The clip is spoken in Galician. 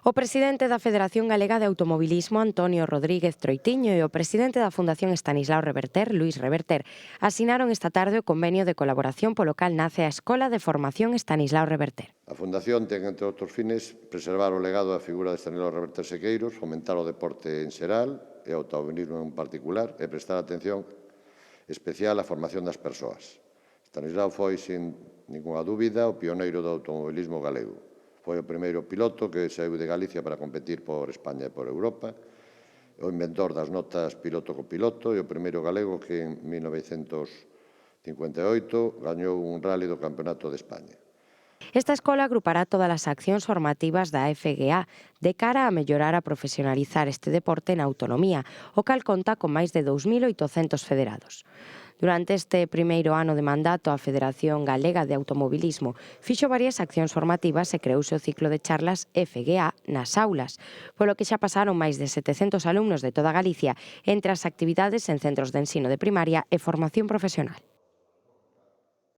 O presidente da Federación Galega de Automobilismo, Antonio Rodríguez Troitiño, e o presidente da Fundación Estanislao Reverter, Luís Reverter, asinaron esta tarde o convenio de colaboración polo cal nace a Escola de Formación Estanislao Reverter. A Fundación ten, entre outros fines, preservar o legado da figura de Estanislao Reverter Sequeiros, fomentar o deporte en xeral e o automobilismo en particular e prestar atención especial á formación das persoas. Estanislao foi, sin ningunha dúbida, o pioneiro do automobilismo galego. Foi o primeiro piloto que saiu de Galicia para competir por España e por Europa, o inventor das notas piloto-copiloto e o primeiro galego que en 1958 gañou un rally do Campeonato de España. Esta escola agrupará todas as accións formativas da FGA de cara a mellorar a profesionalizar este deporte na autonomía, o cal conta con máis de 2.800 federados. Durante este primeiro ano de mandato, a Federación Galega de Automobilismo fixo varias accións formativas e creouse o ciclo de charlas FGA nas aulas, polo que xa pasaron máis de 700 alumnos de toda Galicia entre as actividades en centros de ensino de primaria e formación profesional.